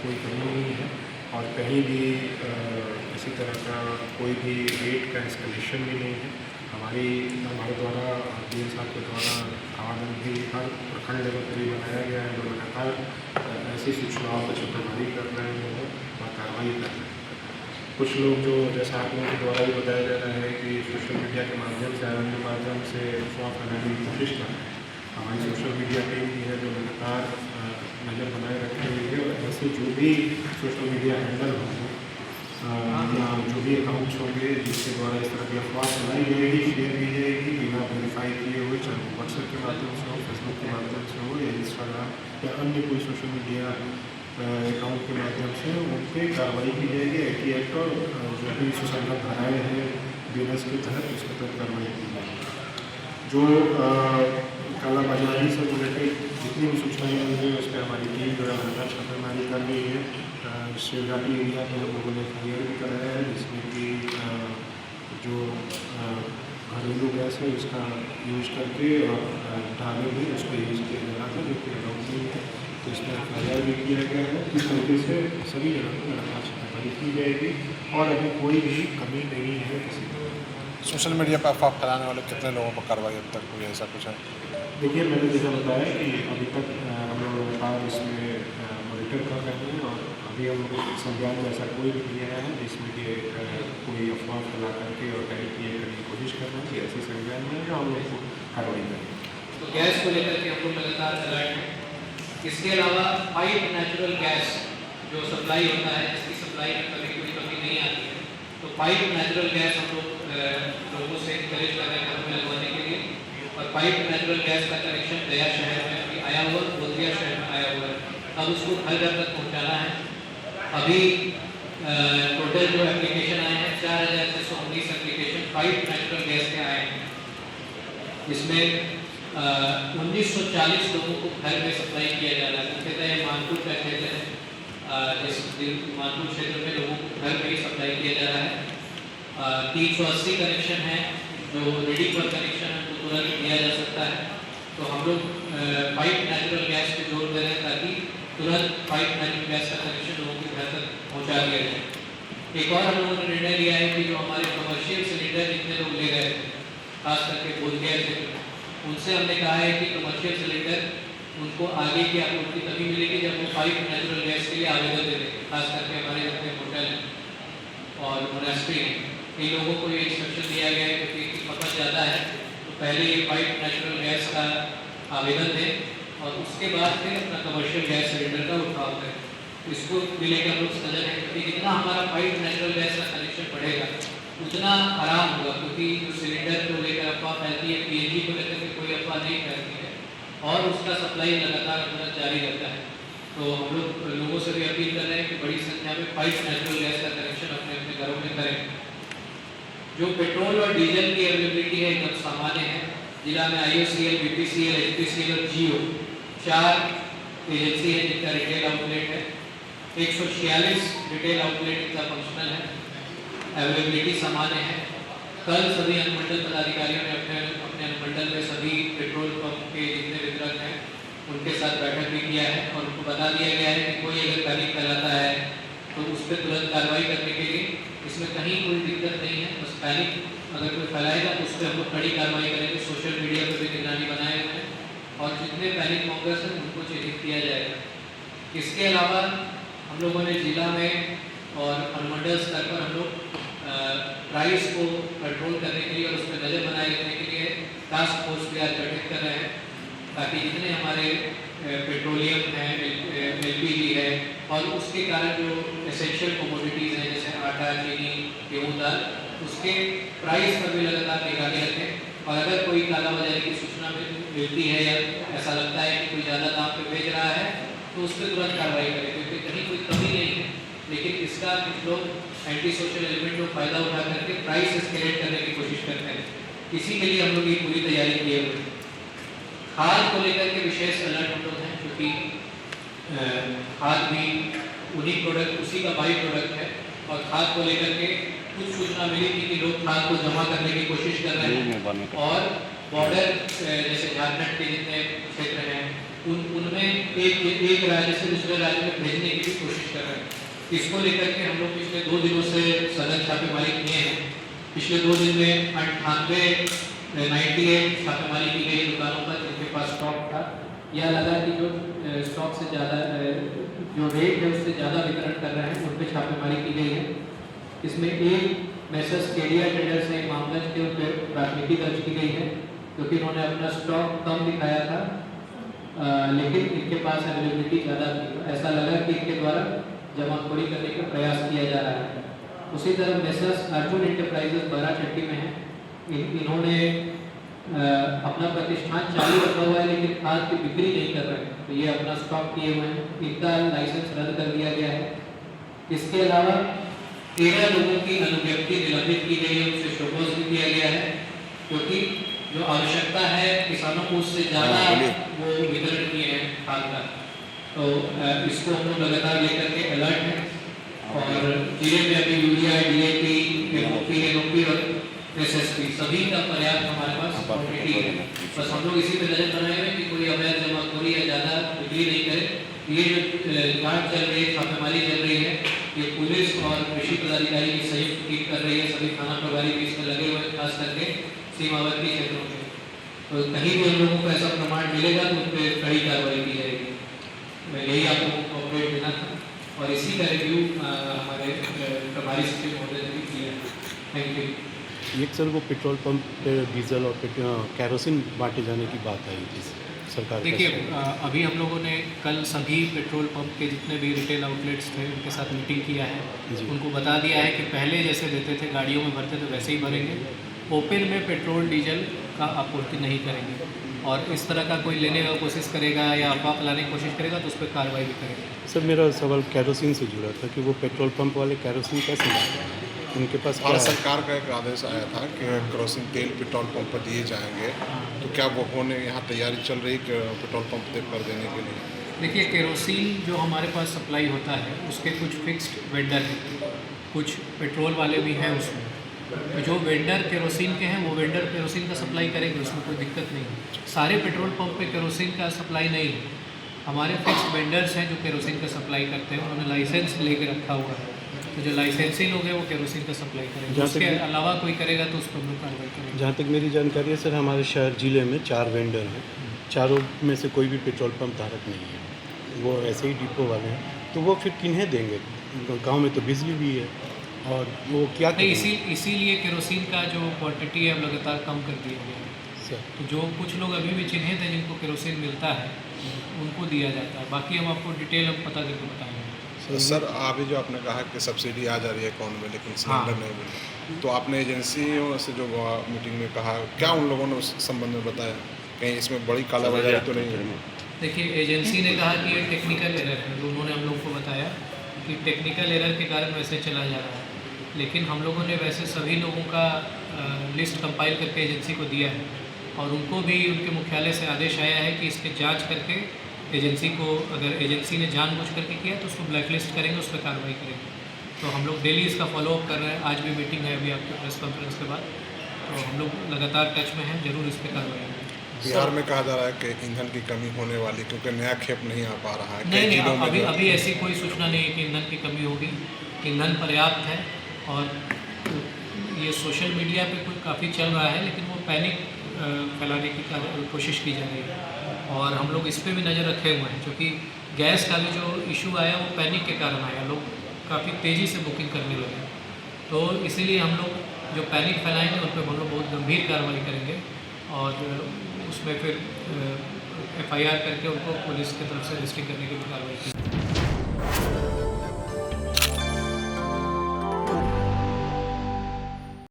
कोई कमी नहीं है और कहीं भी किसी तरह का कोई भी रेट का एस्केलेशन भी नहीं है। हमारे द्वारा डी एम साहब के द्वारा आवेदन भी हर प्रखंड लेवल पर भी बनाया गया है। जो लगातार ऐसी सूचनाओं पर छापेमारी कर रहे हैं और कार्रवाई कर रहे हैं। कुछ लोग जो जैसा आप लोगों के द्वारा भी बताया जा रहा है कि सोशल मीडिया के माध्यम से अन्य माध्यम से अफवाह फैलाने की कोशिश कर रहे हैं। हमारी सोशल मीडिया टीम भी है जो लगातार नज़र बनाए रखे हुए है और ऐसे जो भी सोशल मीडिया हैंडल होंगे या जो भी अकाउंट्स होंगे जिसके द्वारा इस तरह की अफवाह फैलाई जाएगी, शेयर की जाएगी बिना वेरीफाई किए हुए, चाहे वो व्हाट्सएप के माध्यम से हो, फेसबुक के माध्यम से हो या इंस्टाग्राम या अन्य कोई सोशल मीडिया अकाउंट के माध्यम से उन पर कार्रवाई की जाएगी। IT एक्ट और जो भी सुसंगत धाराएँ हैं BNS के तहत उसके तहत कार्रवाई की जाएगी। जो कालाबाजारी से रिलेटेड जितनी भी सूचनाएँ मिली हैं उस पर हमारी टीम जो है लगातार छापेमारी कर रही है। शिवघाटी एरिया में हम लोगों ने FIR भी कराया है जिसमें कि जो घरेलू गैस है उसका यूज़ करके और ढाबे भी उस पर यूज़ किया जा रहा था जो कि अलाउड नहीं है। तो इसमें FIR भी किया गया है। इस तरीके से सभी जगह पर लगातार छापेमारी की जाएगी और अभी कोई भी कमी नहीं है किसी को। सोशल मीडिया पर अफवाह फैलाने वाले कितने लोगों पर कार्रवाई अब तक हुई, ऐसा कुछ है? देखिए, मैंने जैसा बताया कि अभी तक हम लोग लगातार इसमें मॉनिटर कर रहे हैं और अभी हम लोग संज्ञान में ऐसा कोई भी नहीं आया है जिसमें कि कोई अफवाह फैला करके और पैनिक करने की कोशिश कर रहे हैं कि ऐसी संज्ञान में जो हम लोग को कार्रवाई करेंगे। तो गैस को लेकर के हम लोग लगातार अलर्ट हैं। इसके अलावा पाइप नेचुरल गैस जो सप्लाई होता है, इसकी सप्लाई में कभी कोई कमी नहीं आती है। तो पाइप नेचुरल गैस हम लोग लोगों से इंकरेज कर रहे हैं घरों में लगवाने के लिए। और पाइप नेचुरल गैस का कनेक्शन दया शहर में अभी आया हुआ, बोधगया शहर में आया हुआ है। अब उसको घर घर तक पहुँचाना है। अभी टोटल जो एप्लीकेशन आए हैं 4619 एप्लीकेशन पाइप नेचुरल गैस के आए हैं। इसमें 1940 लोगों को घर में सप्लाई किया जा रहा है। मुख्यतः ये मानपुर का क्षेत्र है। इस मानपुर क्षेत्र में लोगों को घर में ही सप्लाई किया जा रहा है। 380 कनेक्शन है जो रेडी फॉर कनेक्शन है, तो तुरंत दिया जा सकता है। तो हम लोग पाइप नेचुरल गैस पे जोर दे रहे हैं ताकि तुरंत पाइप नेचुरल गैस का कनेक्शन लोगों के घर तक पहुँचा दिया जाए। एक और हम लोगों ने निर्णय लिया है कि जो हमारे कमर्शियल सिलेंडर जितने लोग ले रहे थे, खास करके बोधगया क्षेत्र, उनसे हमने कहा है कि कमर्शियल सिलेंडर उनको आगे की आपूर्ति तभी मिलेगी जब वो पाइप नेचुरल गैस के लिए आवेदन दे देंगे। खास करके हमारे अपने होटल और मोनेस्ट्री इन लोगों को ये इंस्ट्रक्शन दिया गया है क्योंकि इसकी खपत ज़्यादा है, तो पहले ये पाइप नेचुरल गैस का आवेदन दें और उसके बाद फिर अपना कमर्शियल गैस सिलेंडर का उठाव करें। इसको भी लेकर हम लोग सजग हैं क्योंकि जितना हमारा पाइप नेचुरल गैस का कनेक्शन बढ़ेगा उतना आराम होगा। क्योंकि जो सिलेंडर को लेकर अफवाह फैलती है, PNG को लेकर के कोई अफवाह नहीं फैलती है और उसका सप्लाई लगातार अपना जारी रहता है। तो हम लोग लोगों से भी अपील कर रहे हैं कि बड़ी संख्या में पाइप नेचुरल गैस का कनेक्शन अपने अपने घरों में करें। जो पेट्रोल और डीजल की अवेलेबिलिटी है एकदम सामान्य है। जिला में IOCL, BPCL, HPCL और GEO 4 एजेंसी है जिनका रिटेल आउटलेट है। 146 रिटेल आउटलेट इनका फंक्शनल है। अवेलेबिलिटी सामान्य है। कल सभी अनुमंडल पदाधिकारियों ने अपने अनुमंडल में सभी पेट्रोल पंप के जितने वितरक हैं उनके साथ बैठक भी किया है और उनको बता दिया गया है कि कोई अगर पैनिक फैलाता है तो उस पर तुरंत कार्रवाई करने के लिए इसमें कहीं कोई दिक्कत नहीं है। बस पैनिक अगर कोई फैलाएगा तो उस पर हम लोग कड़ी कार्रवाई करेंगे। सोशल मीडिया पर भी निगरानी बनाए हुए हैं और जितने पैनिक मॉन्गर्स हैं उनको चिन्हित किया जाएगा। इसके अलावा हम लोगों ने जिला में और अनुमंडल स्तर पर हम लोग प्राइस को कंट्रोल करने के लिए और उस पर नज़र बनाए रखने के लिए टास्क फोर्स भी आज गठित कर रहे हैं ताकि जितने हमारे पेट्रोलियम है, LPG है और उसके कारण जो एसेंशियल कमोडिटीज़ हैं जैसे आटा, चीनी, गेहूँ, दाल, उसके प्राइस पर भी लगातार निगरानी रखें। और अगर कोई कालाबाजारी की सूचना मिलती है या ऐसा लगता है कि कोई ज़्यादा दाम पे बेच रहा है तो उस पर तुरंत कार्रवाई करें क्योंकि कहीं कोई कमी नहीं है। लेकिन इसका कुछ लोग एंटी सोशल एलिमेंट को फ़ायदा उठा करके प्राइस एस्केलेट करने की कोशिश करते हैं। इसी के लिए हम लोग ये पूरी तैयारी किए हुए हैं। खाद को लेकर के विशेष अलर्ट हम लोग हैं क्योंकि खाद भी उसी का बाई प्रोडक्ट है और खाद को लेकर के कुछ सूचना मिली थी कि लोग खाद को जमा करने की कोशिश कर रहे हैं और बॉर्डर जैसे झारखंड के जितने क्षेत्र हैं उनमें एक राज्य से दूसरे राज्य में भेजने की भी कोशिश कर रहे हैं। इसको लेकर के हम लोग पिछले 2 दिनों से सघन छापेमारी किए हैं। पिछले 2 दिन में 98 छापेमारी की गई दुकानों पर जिनके पास स्टॉक था। यह लगा कि जो स्टॉक से ज़्यादा जो रेट है उससे ज़्यादा वितरण कर रहे हैं उन पर छापेमारी की गई है। इसमें एक मैसर्स केडिया ट्रेडर्स ने मामला के उन पर प्राथमिकी दर्ज की गई है क्योंकि इन्होंने अपना स्टॉक कम दिखाया था, लेकिन इनके पास अवेलेबिलिटी ज़्यादा थी। ऐसा लगा कि इनके द्वारा जमाखोरी करने का प्रयास किया जा रहा है। उसी तरह मैसर्स अर्जुन एंटरप्राइजेस बाराचट्टी में है, इन्होंने अपना प्रतिष्ठान चालू रखा हुआ है लेकिन खाद की बिक्री नहीं कर रहे हैं, तो ये अपना स्टॉक किए हुए हैं, इनका लाइसेंस रद्द कर दिया गया है। इसके अलावा 13 लोगों की अनुज्ञप्ति निलंबित की गई है, उसे शोकॉज भी किया गया है क्योंकि जो आवश्यकता है किसानों को उससे ज़्यादा वो वितरण किए हैं खाद का। तो इसको हम लोग लगातार लेकर के अलर्ट हैं और जिले में अभी यूरिया, DAP, NOP और SSP सभी का पर्याप्त हमारे पास क्वांटिटी है। बस हम लोग इसी पे नजर बनाए हुए कि कोई अवैध जमाखोरी या ज़्यादा बिक्री नहीं करे। ये जो जांच चल रही है, छापेमारी चल रही है, ये पुलिस और कृषि पदाधिकारी की संयुक्त टीम कर रही है। सभी थाना प्रभारी भी इसमें लगे हुए हैं, खास करके सीमावर्ती क्षेत्रों में। तो कहीं भी हम लोगों को ऐसा प्रमाण मिलेगा तो उन पर कड़ी कार्रवाई की जाएगी। मैं यही आप लोगों को अपडेट देना था और इसी का रिव्यू हमारे प्रभारी सचिव महोदय ने भी किया है। Thank you. एक सर वो पेट्रोल पंप पे डीजल और कैरोसिन बांटे जाने की बात आई थी सरकार। देखिए, अभी हम लोगों ने कल सभी पेट्रोल पंप के जितने भी रिटेल आउटलेट्स थे उनके साथ मीटिंग किया है। उनको बता दिया है कि पहले जैसे देते थे, गाड़ियों में भरते थे, वैसे ही भरेंगे। ओपन में पेट्रोल डीजल का आपूर्ति नहीं करेंगे और इस तरह का कोई लेने का कोशिश करेगा या अफवाह फैलाने की कोशिश करेगा तो उस पर कार्रवाई भी करेंगे। सर मेरा सवाल कैरोसिन से जुड़ा था कि वो पेट्रोल पंप वाले कैरोसिन कैसे लाए? उनके पास भारत सरकार का एक आदेश आया था कि केरोसिन तेल पेट्रोल पंप पर दिए जाएंगे, तो क्या वो होने यहाँ तैयारी चल रही है पेट्रोल पंप पर देने के लिए? देखिए, केरोसिन जो हमारे पास सप्लाई होता है उसके कुछ फिक्स्ड वेंडर हैं, कुछ पेट्रोल वाले भी हैं उसमें। तो जो वेंडर केरोसिन के हैं वो वेंडर केरोसिन का सप्लाई करेंगे, उसमें कोई दिक्कत नहीं है। सारे पेट्रोल पंप पे केरोसिन का सप्लाई नहीं है। हमारे फिक्स्ड वेंडर्स हैं जो केरोसिन का सप्लाई करते हैं, उन्होंने लाइसेंस लेके रखा हुआ है। तो जो लाइसेंसी लोग हैं वो केरोसिन का सप्लाई करेंगे, उसके अलावा कोई करेगा तो उस पर हम लोग कार्रवाई करेंगे। जहाँ तक मेरी जानकारी है सर, हमारे शहर ज़िले में 4 वेंडर हैं, चारों में से कोई भी पेट्रोल पंप धारक नहीं है, वो ऐसे ही डिपो वाले हैं। तो वो फिर किन्हें देंगे? गांव में तो बिजली भी है और वो क्या नहीं, इसीलिए केरोसिन का जो क्वांटिटी है अब लगातार कम कर दिया गया है सर। तो जो कुछ लोग अभी भी चिन्हित हैं जिनको केरोसिन मिलता है उनको दिया जाता है। बाकी हम आपको डिटेल हम पता करके बताएंगे। सर अभी जो आपने कहा कि सब्सिडी आ जा रही है अकाउंट में लेकिन सिलेंडर नहीं मिल रहा, तो आपने एजेंसियों से जो मीटिंग में कहा, क्या उन लोगों ने उस संबंध में बताया? कहीं इसमें बड़ी कालाबाजारी तो नहीं है? देखिए, एजेंसी ने कहा कि ये टेक्निकल एरर है। उन्होंने हम लोग को बताया कि टेक्निकल एरर के कारण वैसे चला जा रहा है, लेकिन हम लोगों ने वैसे सभी लोगों का लिस्ट कंपाइल करके एजेंसी को दिया है और उनको भी उनके मुख्यालय से आदेश आया है कि इसकी जांच करके एजेंसी को, अगर एजेंसी ने जानबूझ करके किया तो उसको ब्लैकलिस्ट करेंगे, उस पर कार्रवाई करेंगे। तो हम लोग डेली इसका फॉलोअप कर रहे हैं। आज भी मीटिंग है अभी आपके प्रेस कॉन्फ्रेंस के बाद, तो हम लोग लगातार टच में हैं, जरूर इस पर कार्रवाई होगी। बिहार में कहा जा रहा है कि ईंधन की कमी होने वाली, क्योंकि नया खेप नहीं आ पा रहा है। नहीं, अभी ऐसी कोई सूचना नहीं है कि ईंधन की कमी होगी। ईंधन पर्याप्त है और ये सोशल मीडिया पे कोई काफ़ी चल रहा है, लेकिन वो पैनिक फैलाने की कोशिश की जा रही है और हम लोग इस पर भी नज़र रखे हुए हैं, क्योंकि गैस का भी जो इशू आया वो पैनिक के कारण आया। लोग काफ़ी तेज़ी से बुकिंग करने लगे, तो इसीलिए हम लोग जो पैनिक फैलाएंगे उन पर हम लोग बहुत गंभीर कार्रवाई करेंगे और उसमें फिर FIR करके उनको पुलिस की तरफ से रजिस्ट्री करने की भी कार्रवाई की।